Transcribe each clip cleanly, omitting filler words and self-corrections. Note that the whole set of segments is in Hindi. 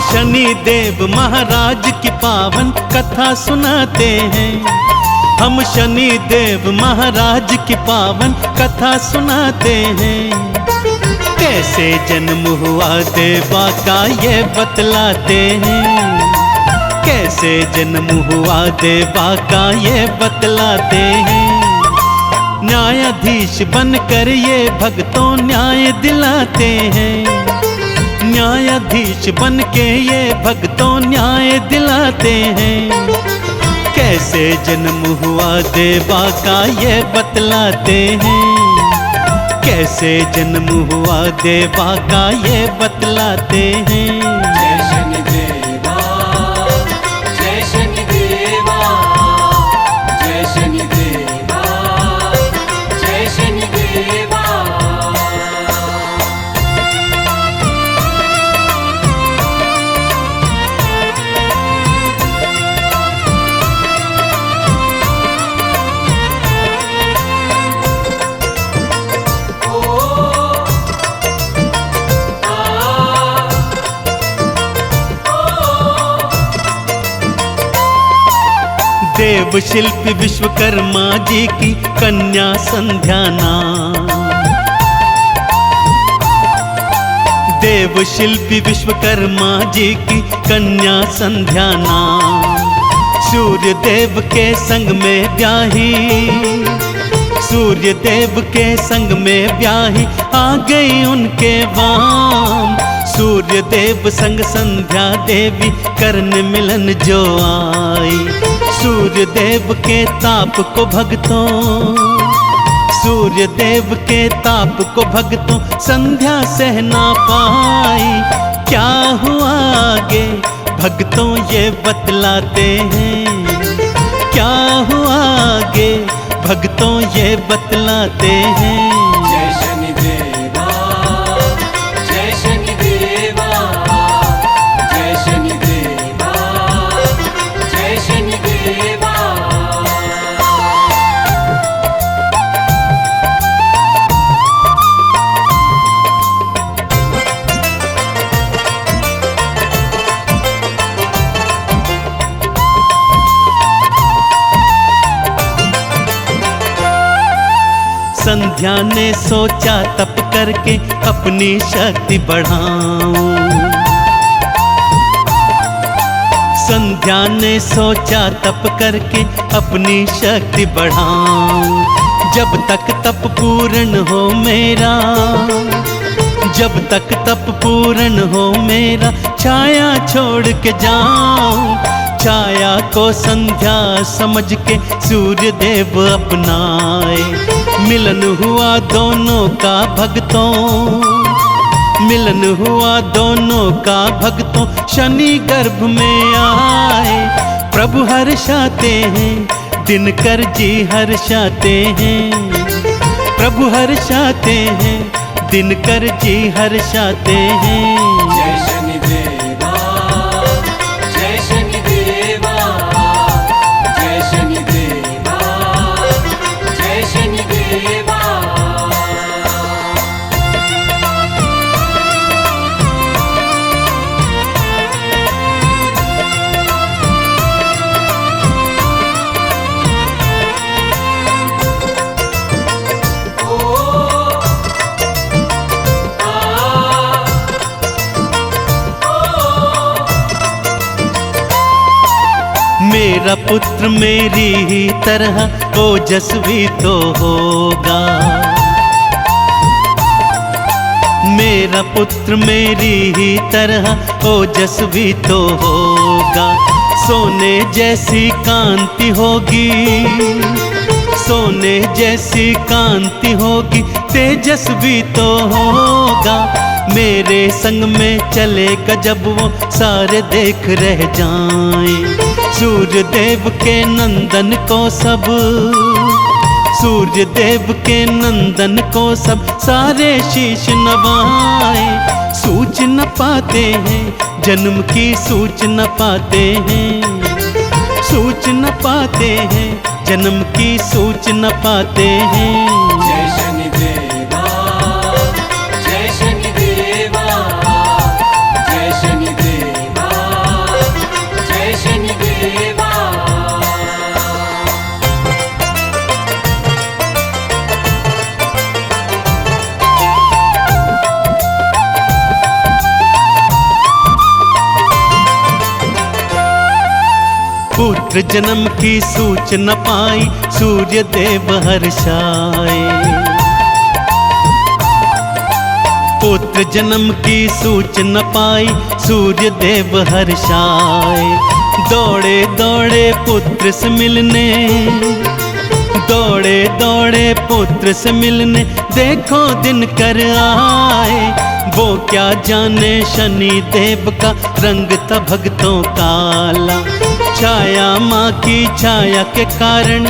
शनि देव महाराज की पावन कथा सुनाते हैं। हम शनि देव महाराज की पावन कथा सुनाते हैं। कैसे जन्म हुआ देवा का ये बतलाते हैं। कैसे जन्म हुआ देवा का ये बतलाते हैं। न्यायाधीश बनकर ये भक्तों न्याय दिलाते हैं। न्यायाधीश बनके ये भक्तों न्याय दिलाते हैं। कैसे जन्म हुआ देवा का ये बतलाते हैं। कैसे जन्म हुआ देवा का ये बतलाते हैं। जय शनि देवा, जय शनि देवा, जय शनि देवा, जय शनि देवा। देव शिल्पी विश्वकर्मा जी की कन्या संध्या नाम। देव शिल्पी विश्वकर्मा जी की कन्या संध्या नाम। सूर्य देव के संग में ब्याही, सूर्य देव के संग में ब्याही आ गई उनके वाम। सूर्य देव संग संध्या देवी करने मिलन जो आई। सूर्य देव के ताप को भक्तों, सूर्य देव के ताप को भक्तों संध्या सह ना पाई। क्या हुआ आगे भक्तों ये बतलाते हैं। क्या हुआ आगे भक्तों ये बतलाते हैं। जय शनि देवा, जय शनि देवा, जय शनि देवा, जय शनि देवा। संध्या ने सोचा तप करके अपनी शक्ति बढ़ाऊं। संध्या ने सोचा तप करके अपनी शक्ति बढ़ाऊं। जब तक तप पूर्ण हो मेरा, जब तक तप पूर्ण हो मेरा, छाया छोड़ के जाऊं। छाया को संध्या समझ के सूर्य देव अपनाए। मिलन हुआ दोनों का भक्तों, मिलन हुआ दोनों का भक्तों शनि गर्भ में आए। प्रभु हर्षाते हैं, दिनकर जी हर्षाते हैं। प्रभु हर्षाते हैं, दिनकर जी हर्षाते हैं। जय शनि देवा, जय शनि देवा, जय शनि देवा, जय शनि देवा। मेरा पुत्र मेरी ही तरह ओजस्वी तो होगा। मेरा पुत्र मेरी ही तरह ओजस्वी तो होगा। सोने जैसी कांति होगी, सोने जैसी कांति होगी, तेजस्वी तो होगा। मेरे संग में चलेगा जब वो सारे देख रह जाएं। सूर्य देव के नंदन को सब, सूर्य देव के नंदन को सब सारे शीश नवाए। सूच न पाते हैं जन्म की, सूच न पाते हैं, सूच न पाते हैं जन्म की, सूच न पाते हैं। जय शनि देवा, जय शनि देवा, जय शनि देवा, पुत्र जन्म की सूच न पाई, सूर्य देव हर्षाए। पुत्र जन्म की सूच न पाई, सूर्य देव हर्षाए। दौड़े दौड़े पुत्र से मिलने, दौड़े दौड़े पुत्र से मिलने, देखो दिन कर आए। वो क्या जाने शनि देव का रंग था भक्तों काला। छाया माँ की छाया के कारण,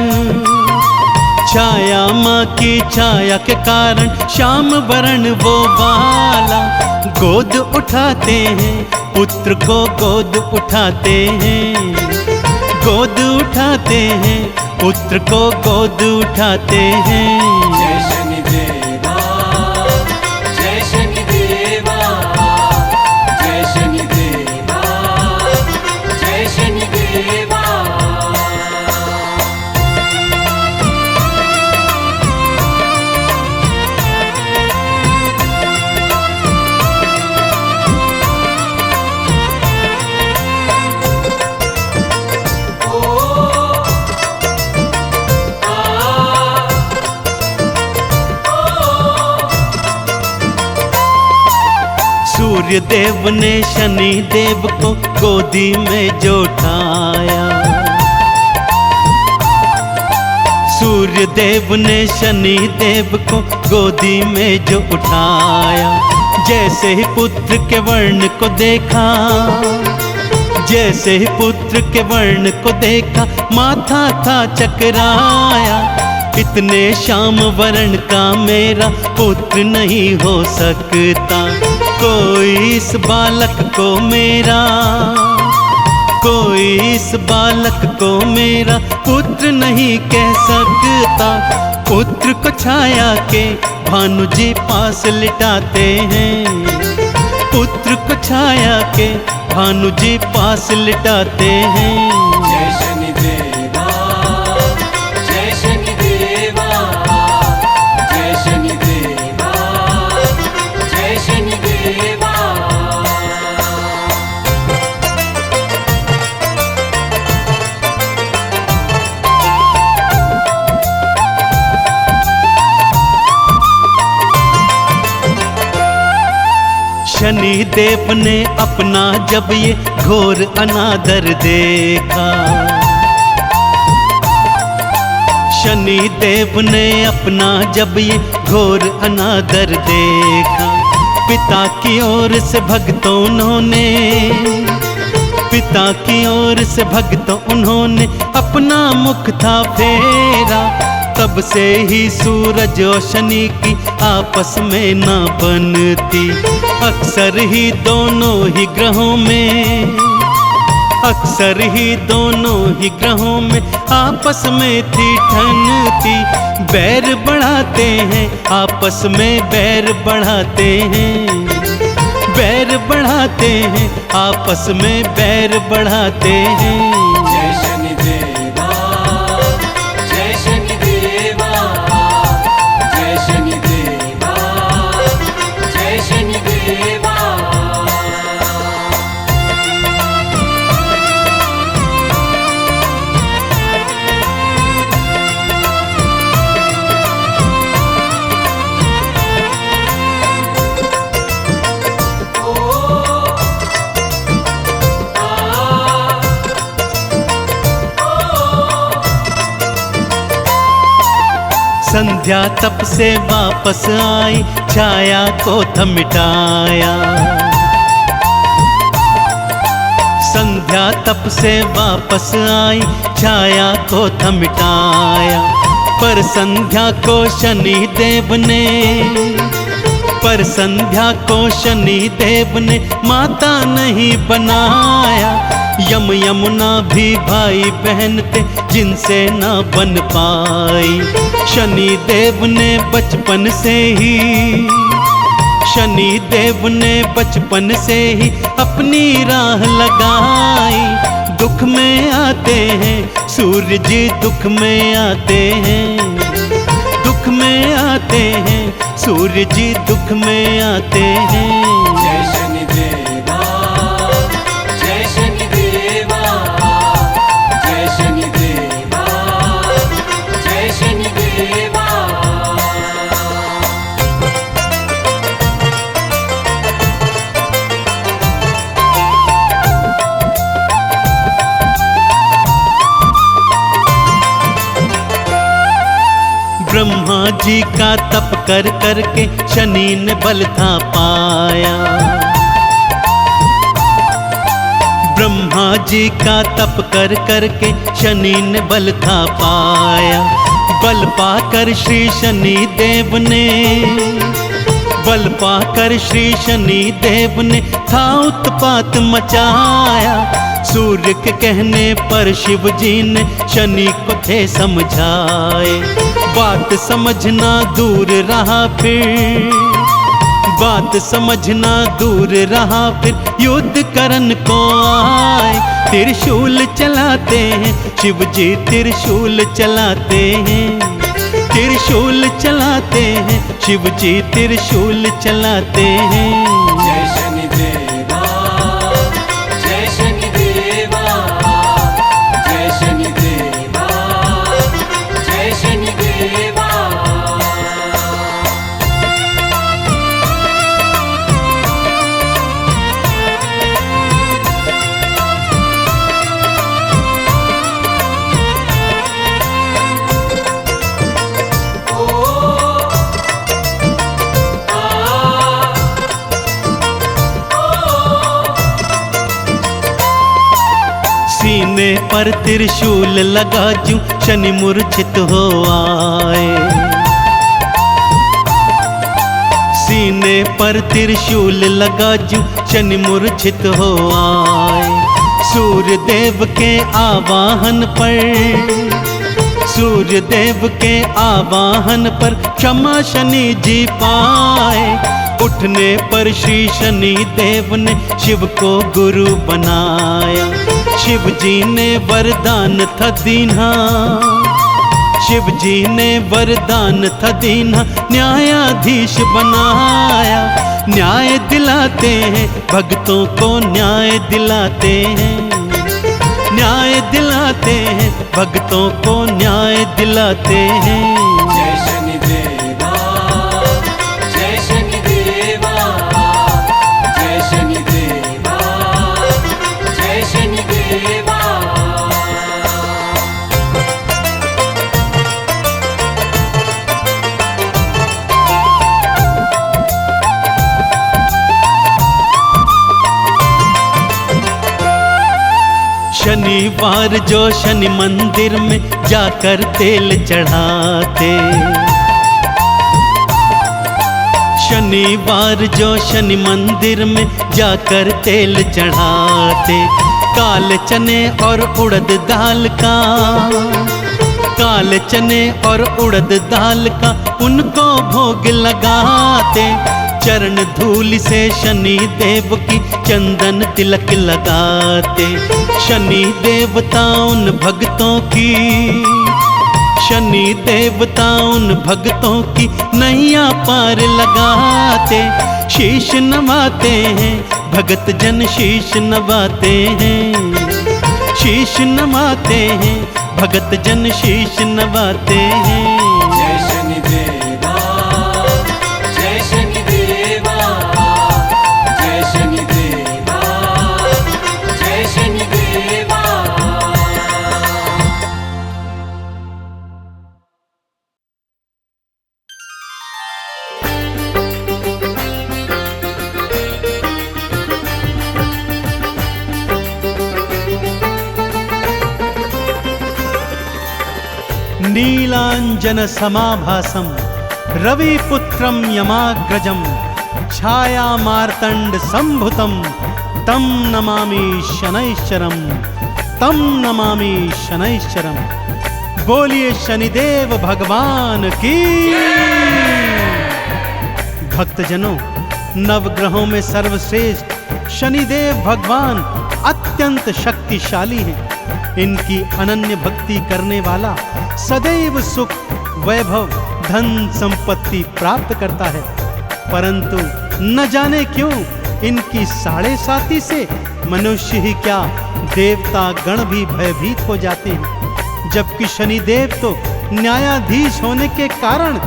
छाया माँ की छाया के कारण, श्याम वर्ण वो बाला। गोद उठाते हैं पुत्र को, गोद उठाते हैं, गोद उठाते हैं पुत्र को, गोद उठाते हैं। जय शनिदेवा, जय शनिदेवा, जय शनिदेवा, जय शनिदेवा। सूर्य देव ने शनि देव को गोदी में जो उठाया, सूर्य देव ने शनि देव को गोदी में जो उठाया। जैसे ही पुत्र के वर्ण को देखा, जैसे ही पुत्र के वर्ण को देखा, माथा था चकराया। इतने श्याम वर्ण का मेरा पुत्र नहीं हो सकता, कोई इस बालक को मेरा, कोई इस बालक को मेरा पुत्र नहीं कह सकता। पुत्र को छाया के भानु जी पास लिटाते हैं, पुत्र को छाया के भानु जी पास लिटाते हैं। जय शनिदेवा, जय शनिदेवा, जय शनिदेवा, जय शनिदेवा। शनि देव ने अपना जब ये घोर अनादर देखा, शनि देव ने अपना जब ये घोर अनादर देखा। पिता की ओर से भक्तों उन्होंने, पिता की ओर से भक्तों उन्होंने अपना मुख था फेरा। तब से ही सूरज और शनि की आपस में ना बनती, अक्सर ही दोनों ही ग्रहों में, अक्सर ही दोनों ही ग्रहों में आपस में थी ठनती। बैर बढ़ाते हैं आपस में, बैर बढ़ाते हैं, बैर बढ़ाते हैं आपस में, बैर बढ़ाते हैं। जय शनिदेवा, जय शनिदेवा, जय शनिदेवा, जय शनिदेवा। संध्या तप से वापस आई, छाया को था मिटाया। संध्या तप से वापस आई, छाया को था मिटाया। पर संध्या को शनि देव ने, पर संध्या को शनि देव ने माता नहीं बनाया। यम यमुना भी भाई बहन थे जिनसे ना बन पाई। शनि देव ने बचपन से ही, शनि देव ने बचपन से ही अपनी राह लगाई। दुख में आते हैं सूर्य जी, दुख में आते हैं, दुख में आते हैं सूर्य जी, दुख में आते हैं। जय शनिदेवा, जय शनिदेवा, ब्रह्मा जी का तप कर करके शनि ने बल था पाया। ब्रह्मा जी का तप कर करके शनि ने बल था पाया। बल पाकर श्री शनि देव ने, बल पाकर श्री शनि देव ने था उत्पात मचाया। सूर्य के कहने पर शिव जी ने शनि को थे समझाए। बात समझना दूर रहा फिर, बात समझना दूर रहा फिर युद्ध करन को आए। त्रिशूल चलाते हैं शिव जी, त्रिशूल चलाते हैं, त्रिशूल चलाते हैं शिव जी, त्रिशूल चलाते हैं। जय शनि देवा, जय शनि देवा, जय शनि देवा, जय शनि देवा। सीने पर त्रिशूल लगा जूं शनि मूर्छित हो आए। सीने पर त्रिशूल लगा जूं शनि मूर्छित हो आए। सूर्य देव के आवाहन पर, सूर्य देव के आवाहन पर क्षमा शनि जी पाए। उठने पर श्री शनि देव ने शिव को गुरु बनाया। शिव जी ने वरदान था दीना, शिव जी ने वरदान था दीना, न्यायाधीश बनाया। न्याय दिलाते हैं भक्तों को, न्याय दिलाते हैं, न्याय दिलाते हैं भक्तों को, न्याय दिलाते हैं। जय शनि देवा, जय शनि देवा, जय शनि देवा, जय शनि देवा। शनिवार जो शनि मंदिर में जाकर तेल चढ़ाते, शनिवार जो शनि मंदिर में जाकर तेल चढ़ाते। काले चने और उड़द दाल का, काले चने और उड़द दाल का उनको भोग लगाते। चरण धूल से शनि देव की चंदन तिलक लगाते। शनि देवता उन भक्तों की, शनि देवता उन भक्तों की नैया पार लगाते। शीश नवाते हैं भगत जन, शीश नवाते हैं, शीश नवाते हैं भगत जन, शीश नवाते हैं। जय शनि देवा, जय शनि देवा, जय शनि देवा, जय शनि देवा। नीलांजन समाभासम रविपुत्रम यमाग्रजम छाया मार्तंड संभुतम तम नमामि शनैश्चरम, तम नमामि शनैश्चरम। बोलिए शनिदेव भगवान की। भक्तजनों, नवग्रहों में सर्वश्रेष्ठ शनिदेव भगवान अत्यंत शक्तिशाली हैं। इनकी अनन्य भक्ति करने वाला सदैव सुख, वैभव, धन संपत्ति प्राप्त करता है। परंतु न जाने क्यों इनकी साढ़े साती से मनुष्य ही क्या देवता गण भी भयभीत हो जाते हैं। जबकि शनिदेव तो न्यायाधीश होने के कारण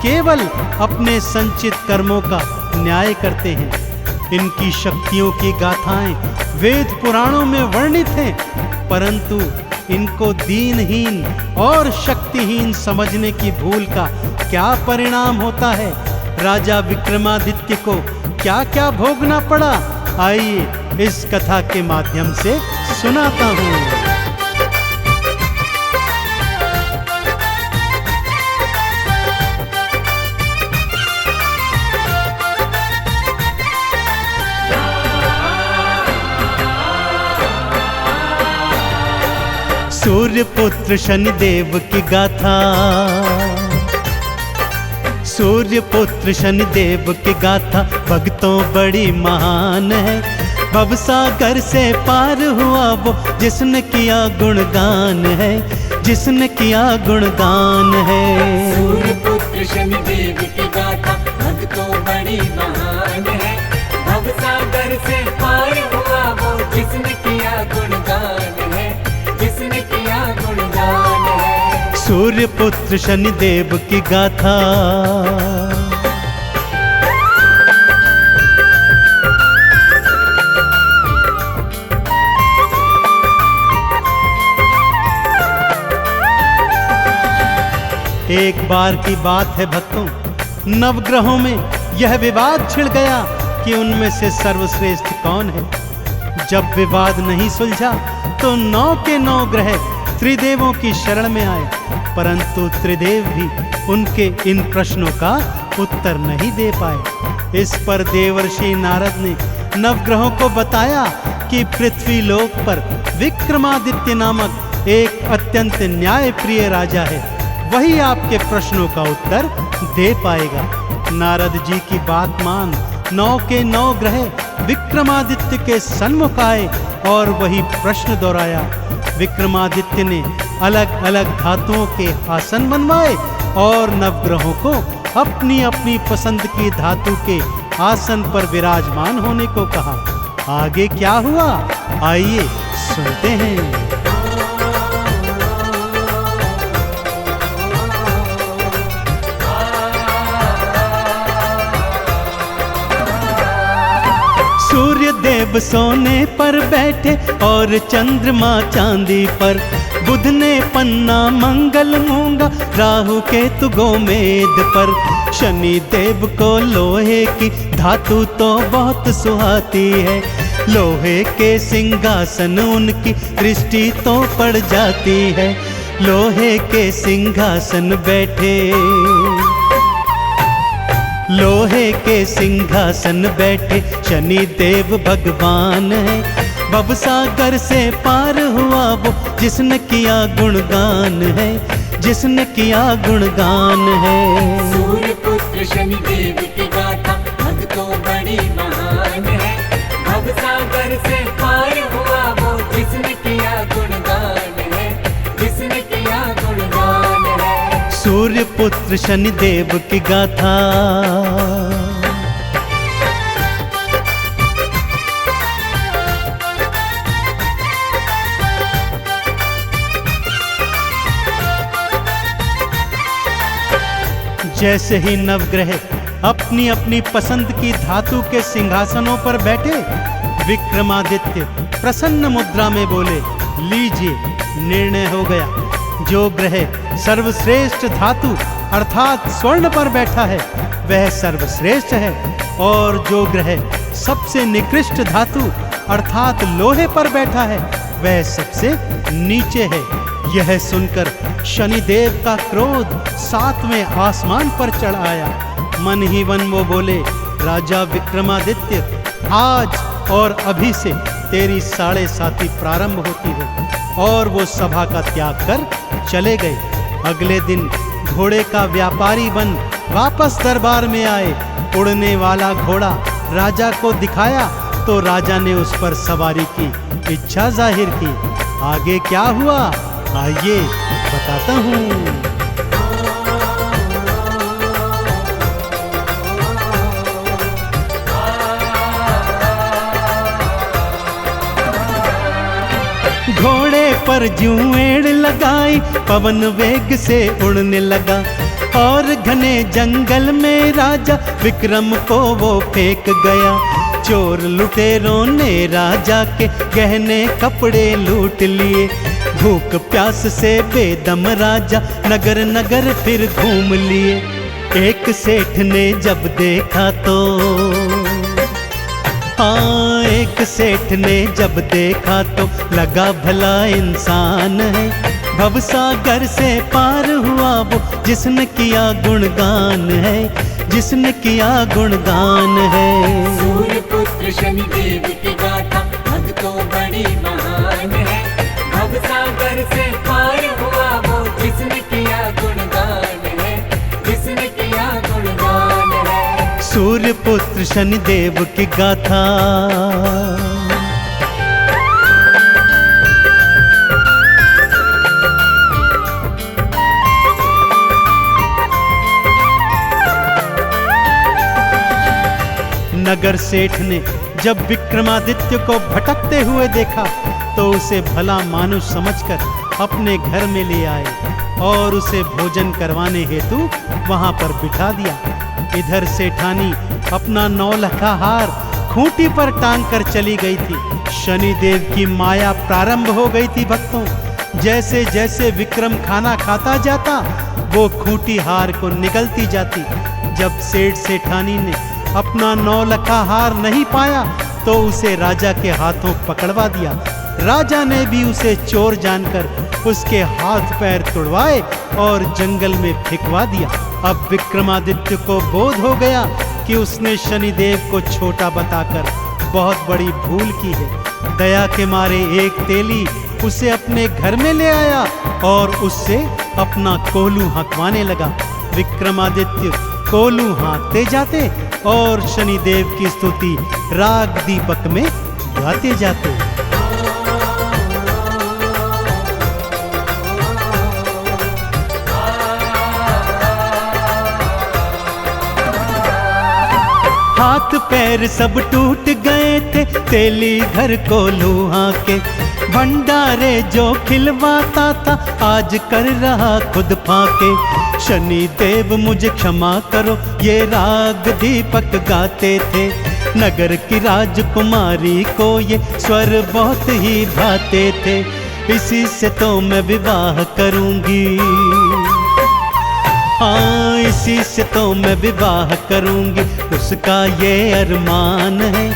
केवल अपने संचित कर्मों का न्याय करते हैं। इनकी शक्तियों की गाथाएं वेद पुराणों में वर्णित हैं, परंतु इनको दीनहीन और शक्तिहीन समझने की भूल का क्या परिणाम होता है, राजा विक्रमादित्य को क्या क्या भोगना पड़ा, आइए इस कथा के माध्यम से सुनाता हूँ। सूर्य पुत्र शनिदेव की गाथा, सूर्य पुत्र शनिदेव की गाथा भक्तों बड़ी महान है। भवसागर से पार हुआ वो जिसने किया गुणगान है, जिसने किया गुणगान है। सूर्य पुत्र शनिदेव की गाथा भक्तों बड़ी महान है। भवसागर से पार हुआ वो जिसने किया गुणगान है, जिसने किया गुणगान है। सूर्य पुत्र शनिदेव की गाथा। एक बार की बात है भक्तों, नवग्रहों में यह विवाद छिड़ गया कि उनमें से सर्वश्रेष्ठ कौन है। जब विवाद नहीं सुलझा तो 9 के 9 ग्रह त्रिदेवों की शरण में आए, परंतु त्रिदेव भी उनके इन प्रश्नों का उत्तर नहीं दे पाए। इस पर देवर्षि नारद ने नवग्रहों को बताया कि पृथ्वी लोक पर विक्रमादित्य नामक एक अत्यंत न्यायप्रिय राजा है, वही आपके प्रश्नों का उत्तर दे पाएगा। नारद जी की बात मान 9 के 9 ग्रह विक्रमादित्य के सन्मुख आए और वही प्रश्न दोहराया। विक्रमादित्य ने अलग अलग धातुओं के आसन बनवाए और नवग्रहों को अपनी अपनी पसंद की धातु के आसन पर विराजमान होने को कहा। आगे क्या हुआ, आइए सुनते हैं। सूर्य देव सोने पर बैठे और चंद्रमा चांदी पर, बुध ने पन्ना मंगल मूंगा, राहु केतु गोमेद पर। शनि देव को लोहे की धातु तो बहुत सुहाती है, लोहे के सिंहासन उनकी दृष्टि तो पड़ जाती है। लोहे के सिंहासन बैठे, लोहे के सिंहासन बैठे शनि देव भगवान है। भवसागर से पार हुआ वो जिसने किया गुणगान है, जिसने किया गुणगान है। सूर्य पुत्र शनिदेव की गाथा भक्तों बड़ी महान है। भवसागर से पार हुआ वो जिसने किया गुणगान है, जिसने किया गुणगान है। सूर्य पुत्र शनिदेव की गाथा। जैसे ही नवग्रह अपनी अपनी पसंद की धातु के सिंहासनों पर बैठे, विक्रमादित्य प्रसन्न मुद्रा में बोले, लीजिए निर्णय हो गया। जो ग्रह सर्वश्रेष्ठ धातु अर्थात स्वर्ण पर बैठा है वह सर्वश्रेष्ठ है, और जो ग्रह सबसे निकृष्ट धातु अर्थात लोहे पर बैठा है वह सबसे नीचे है। यह सुनकर शनिदेव का क्रोध 7वें आसमान पर चढ़ आया। मन ही मन वो बोले, राजा विक्रमादित्य, आज और अभी से तेरी 7.5 प्रारंभ होती है। और वो सभा का त्याग कर चले गए। अगले दिन घोड़े का व्यापारी बन वापस दरबार में आए। उड़ने वाला घोड़ा राजा को दिखाया तो राजा ने उस पर सवारी की इच्छा जाहिर की। आगे क्या हुआ, आइए बताता हूँ। घोड़े पर जुएड़ लगाई, पवन वेग से उड़ने लगा, और घने जंगल में राजा विक्रम को वो फेंक गया। चोर लुटेरों ने राजा के गहने कपड़े लूट लिए। भूख प्यास से बेदम राजा नगर नगर फिर घूम लिए। एक सेठ ने जब देखा तो, हाँ एक सेठ ने जब देखा तो लगा भला इंसान है। भवसागर से पार हुआ वो जिसने किया गुणगान है, जिसने किया गुणगान है। सूर्य पुत्र शनिदेव की गाथा भक्तों बड़ी महान है। भवसागर से पार हुआ वो जिसने किया गुणगान है, जिसने किया गुणगान है। सूर्य पुत्र शनिदेव की गाथा। नगर सेठ ने जब विक्रमादित्य को भटकते हुए देखा तो उसे भला मानुष समझकर अपने घर में ले आए और उसे भोजन करवाने हेतु वहां पर बिठा दिया। इधर सेठानी अपना 9 लखा हार खूंटी पर टांग कर चली गई थी। शनिदेव की माया प्रारंभ हो गई थी भक्तों। जैसे जैसे विक्रम खाना खाता जाता वो खूंटी हार को निगलती जाती। जब सेठ सेठानी ने अपना 9 लखा हार नहीं पाया तो उसे राजा के हाथों पकड़वा दिया। राजा ने भी उसे चोर जानकर उसके हाथ पैर तुड़वाए और जंगल में फेंकवा दिया। अब विक्रमादित्य को बोध हो गया कि उसने शनिदेव को छोटा बताकर बहुत बड़ी भूल की है। दया के मारे एक तेली उसे अपने घर में ले आया और उससे अपना कोलू हाँकवाने लगा। विक्रमादित्य कोलू हाँकते जाते और शनिदेव की स्तुति राग दीपक में गाते जाते। हाथ पैर सब टूट गए थे तेली घर को लूहा के। भंडारे जो खिलवाता था आज कर रहा खुद फाके। शनिदेव मुझे क्षमा करो ये राग दीपक गाते थे। नगर की राजकुमारी को ये स्वर बहुत ही भाते थे। इसी से तो मैं विवाह करूंगी, हाँ इसी से तो मैं विवाह करूंगी। उसका ये अरमान है।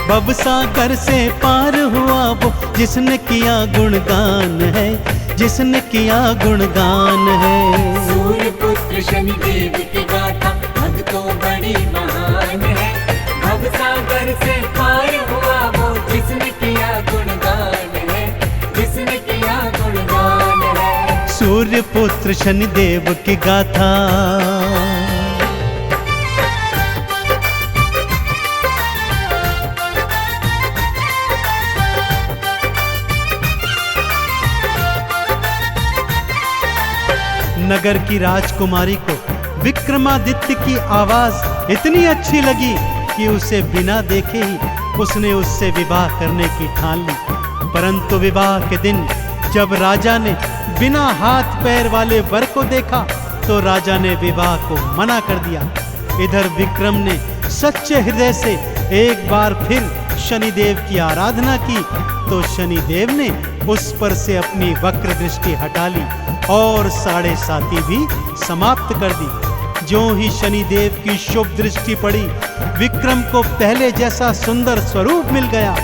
भवसागर से पार हुआ वो जिसने किया गुणगान है, जिसने किया गुणगान है। सूर्य पुत्र शनिदेव की गाथा भक्तों बड़ी महान है। भवसागर से पार हुआ वो जिसने किया गुणगान है, जिसने किया गुणगान है। सूर्य पुत्र शनिदेव की गाथा। नगर की राजकुमारी को विक्रमादित्य की आवाज इतनी अच्छी लगी कि उसे बिना देखे ही उसने उससे विवाह करने की ठान ली। परंतु विवाह के दिन जब राजा ने बिना हाथ पैर वाले वर को देखा तो राजा ने विवाह को मना कर दिया। इधर विक्रम ने सच्चे हृदय से एक बार फिर शनिदेव की आराधना की तो शनिदेव ने उस पर से अपनी वक्र दृष्टि हटा ली और 7.5 भी समाप्त कर दी। जो ही शनिदेव की शुभ दृष्टि पड़ी विक्रम को पहले जैसा सुंदर स्वरूप मिल गया।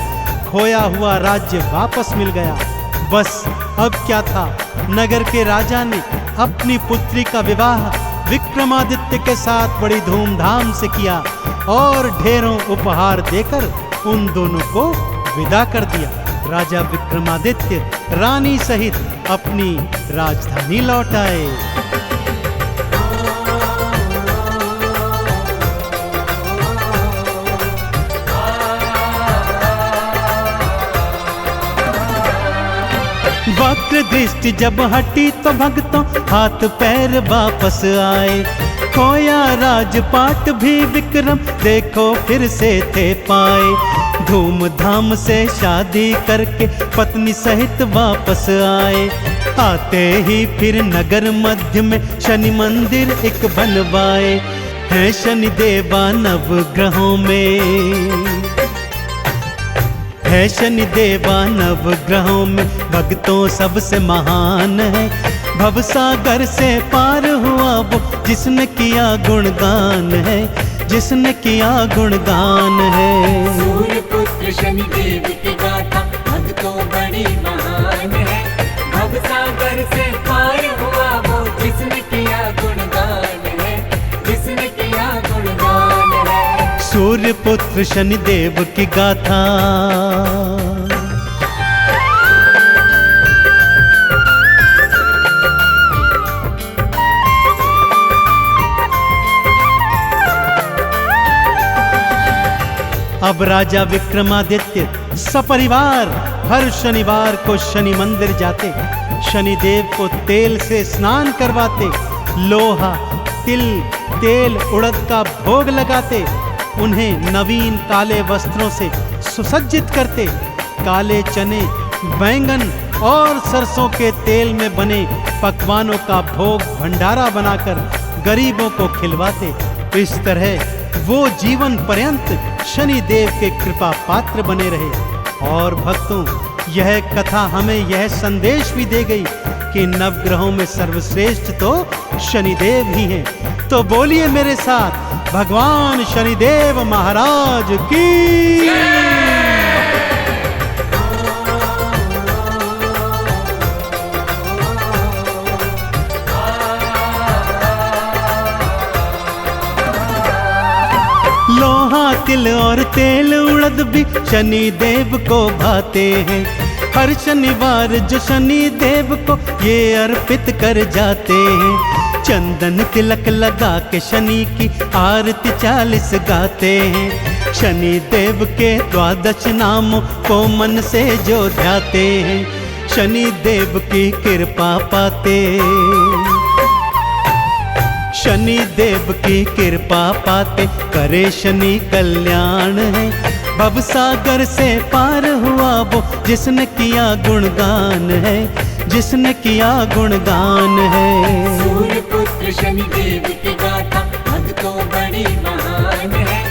खोया हुआ राज्य वापस मिल गया। बस अब क्या था, नगर के राजा ने अपनी पुत्री का विवाह विक्रमादित्य के साथ बड़ी धूमधाम से किया और ढेरों उपहार देकर उन दोनों को विदा कर दिया। राजा विक्रमादित्य रानी सहित अपनी राजधानी लौट आए। वक्र दृष्टि जब हटी तो भक्तों हाथ पैर वापस आए। खोया राजपाट भी विक्रम देखो फिर से थे पाए। धूमधाम से शादी करके पत्नी सहित वापस आए। आते ही फिर नगर मध्य में शनि मंदिर एक बनवाए। है शनि देवा नवग्रहों में, है शनि देवा नवग्रहों में भक्तों सबसे महान है। भवसागर से पार हुआ वो जिसने किया गुणगान है, जिसने किया गुणगान है। सूर्य पुत्र शनिदेव की गाथा भक्तों बड़ी महान है। भव सागर से पार हुआ वो जिसने किया गुणगान है, जिसने किया गुणगान है। सूर्य पुत्र शनिदेव की गाथा। अब राजा विक्रमादित्य सपरिवार हर शनिवार को शनि मंदिर जाते, शनिदेव को तेल से स्नान करवाते, लोहा तिल तेल उड़द का भोग लगाते, उन्हें नवीन काले वस्त्रों से सुसज्जित करते, काले चने बैंगन और सरसों के तेल में बने पकवानों का भोग भंडारा बनाकर गरीबों को खिलवाते। इस तरह वो जीवन पर्यंत शनि देव के कृपा पात्र बने रहे। और भक्तों, यह कथा हमें यह संदेश भी दे गई कि नवग्रहों में सर्वश्रेष्ठ तो शनिदेव ही हैं। तो बोलिए मेरे साथ, भगवान शनिदेव महाराज की। लोहा तिल और तेल उड़द भी शनि देव को भाते हैं। हर शनिवार जो शनि देव को ये अर्पित कर जाते हैं। चंदन तिलक लगा के शनि की आरती 40 गाते हैं। शनि देव के 12 नामों को मन से जो ध्याते हैं, शनि देव की कृपा पाते। शनि देव की कृपा पाते करे शनि कल्याण है। भव सागर से पार हुआ वो जिसने किया गुणगान है, जिसने किया गुणगान है। सूर्य पुत्र शनिदेव की गाथा भक्तों बड़ी महान है।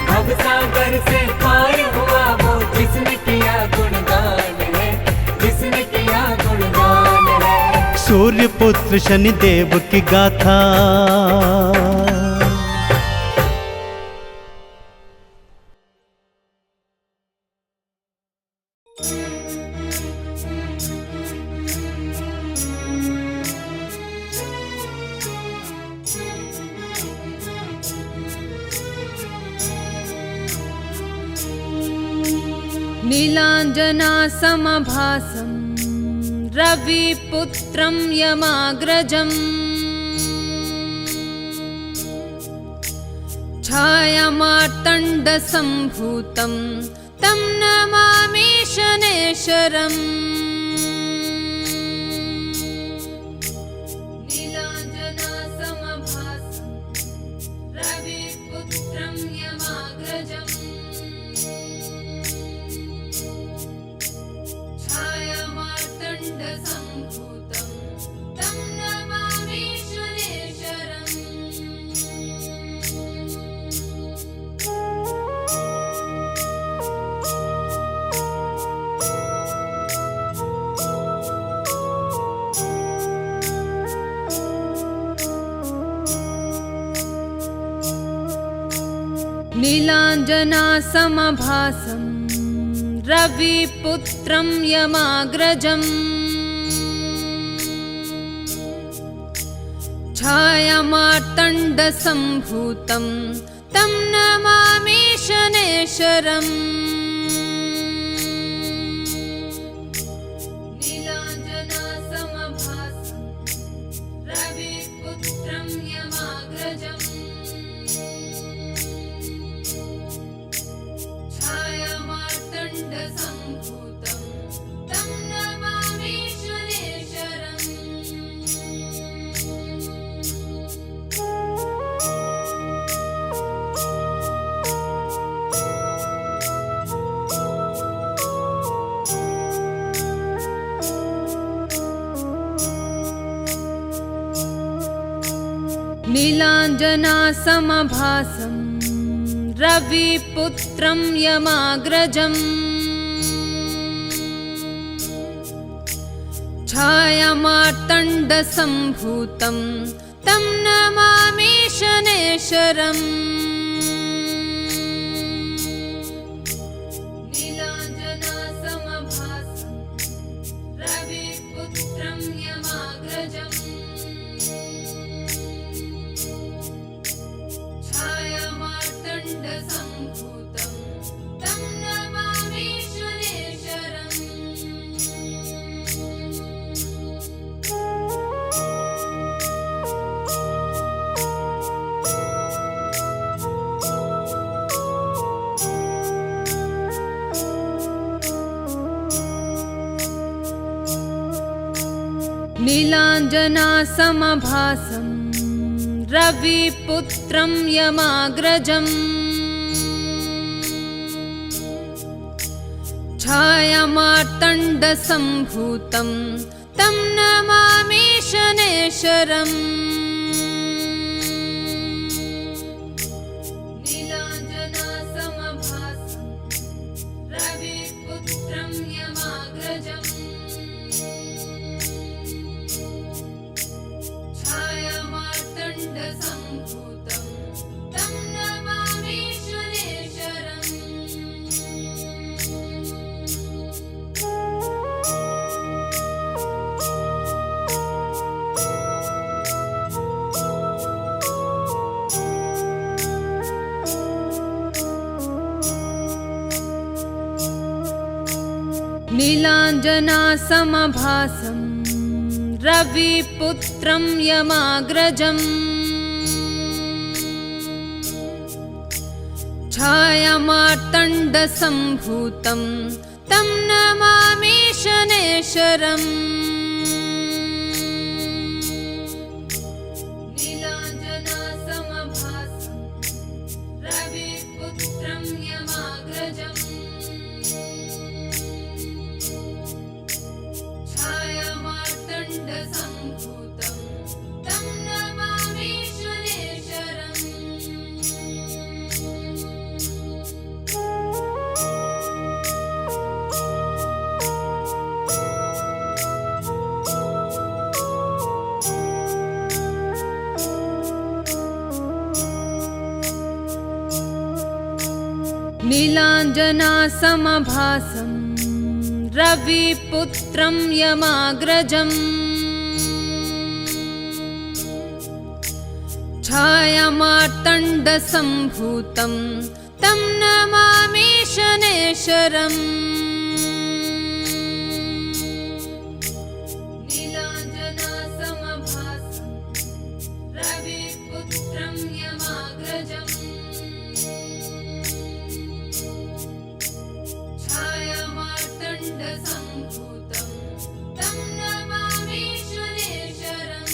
भव सागर से पार हुआ वो जिसने किया गुणगान है, जिसने किया गुणगान है। सूर्य पुत्र शनिदेव की गाथा। नीलाञ्जनासमभासं रविपुत्रं यमाग्रजम् छायामार्तण्डसम्भूतं तं नमामि शनेश्वरम्। नीलाञ्जनासमभासं रविपुत्रं यमाग्रजम् छायामार्तण्डसम्भूतं तं नमामि शनेश्वरम्। नीलाञ्जनासमभासं रविपुत्रं यमाग्रजम् छायामार्तण्डसम्भूतं तं नमामि शनेश्वरम्। नीलाञ्जनासमभासं रविपुत्रं यमाग्रजम् छायामार्तण्डसम्भूतं तं नमामि शनेश्वरम्। नीलाञ्जनासमभासं रविपुत्रं यमाग्रजम् छायामार्तण्डसम्भूतं तं नमामि शनैश्वरम् नीलाञ्जनासमभासं रविपुत्रं यमाग्रजम् छायामार्तण्डसम्भूतं तं नमामि शनैश्वरम् नीलाञ्जनासमभासं रविपुत्रं यमाग्रजम् छायामार्तण्डसम्भूतं तं नमामि शनैश्वरम् नीलाञ्जनासमभासं रविपुत्रं यमाग्रजम् छायामार्तण्डसम्भूतं तं नमामि शनैश्वरम् नीलाञ्जनासमभासं रविपुत्रं यमाग्रजम् छायामार्तण्डसम्भूतं तं नमामि शनैश्वरम् नीलाञ्जनासमभासं रविपुत्रं यमाग्रजम् छायामार्तण्डसम्भूतं तं नमामि शनैश्वरम् नीलाञ्जनासमभासं रविपुत्रं यमाग्रजम् छायामार्तण्डसम्भूतं तं नमामि शनैश्वरम् नीलाञ्जनासमभासं रविपुत्रं यमाग्रजम् छायामार्तण्डसम्भूतं तं नमामि शनैश्वरम्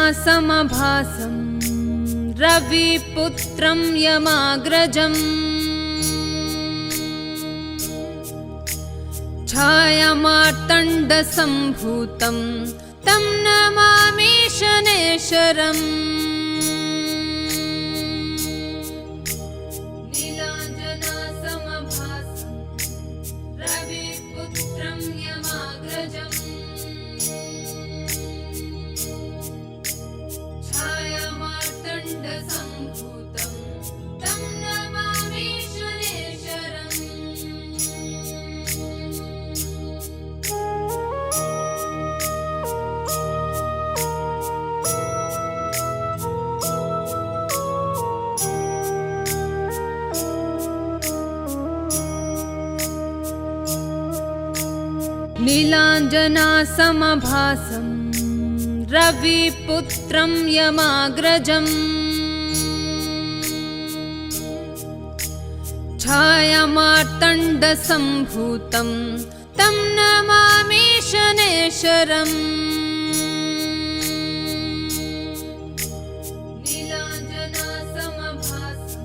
नीलाञ्जनासमभासं रविपुत्रं यमाग्रजम् छायामार्तण्डसम्भूतं तं नमामि शनैश्वरम् नीलाञ्जनासमभासं रविपुत्रं यमाग्रजम् छायामार्तण्डसम्भूतं तं नमामि शनैश्वरम् नीलाञ्जनासमभासं रविपुत्रं यमाग्रजम् छायामार्तण्डसम्भूतं तं नमामि शनैश्वरम् नीलाञ्जनासमभासं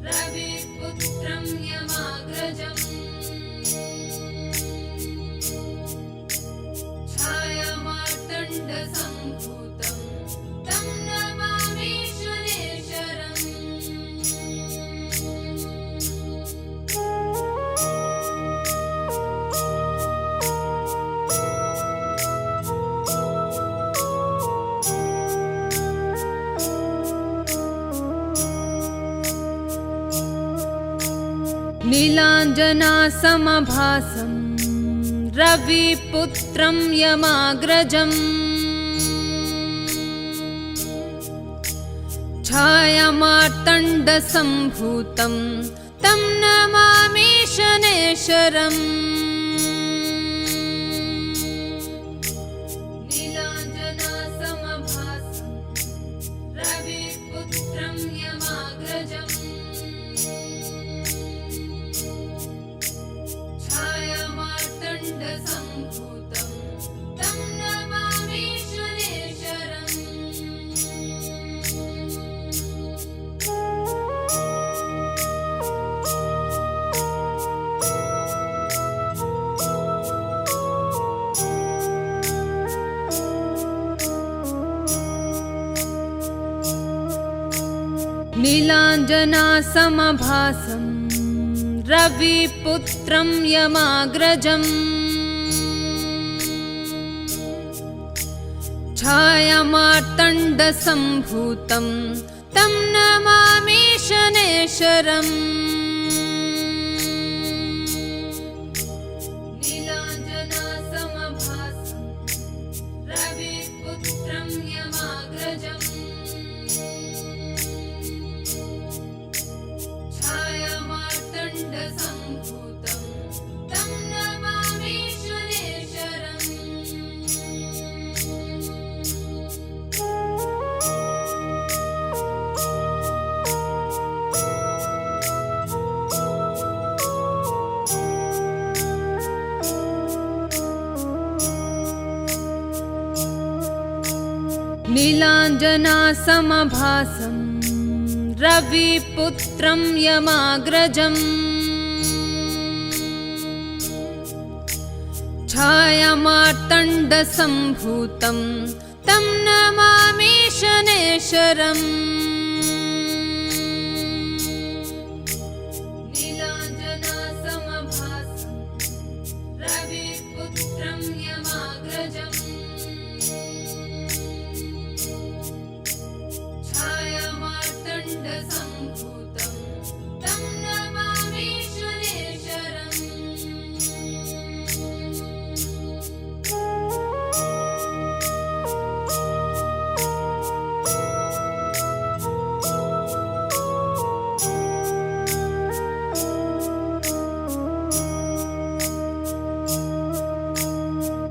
रविपुत्रं यमाग्रजम् नीलाञ्जनासमभासं रविपुत्रं यमाग्रजम् छायामार्तण्डसम्भूतं तं नमामि शनैश्वरम् नीलाञ्जनासमभासं रविपुत्रं यमाग्रजम् छायामार्तण्डसम्भूतं तं नमामि शनैश्वरम् नीलाञ्जनासमभासं रविपुत्रं यमाग्रजम् छायामार्तण्डसम्भूतं तं नमामि शनैश्वरम् नीलाञ्जनासमभासं रविपुत्रं यमाग्रजम् छायामार्तण्डसम्भूतं तं नमामि शनैश्वरम् नीलाञ्जनासमभासं रविपुत्रं यमाग्रजम् छायामार्तण्डसम्भूतं तं नमामि शनैश्वरम्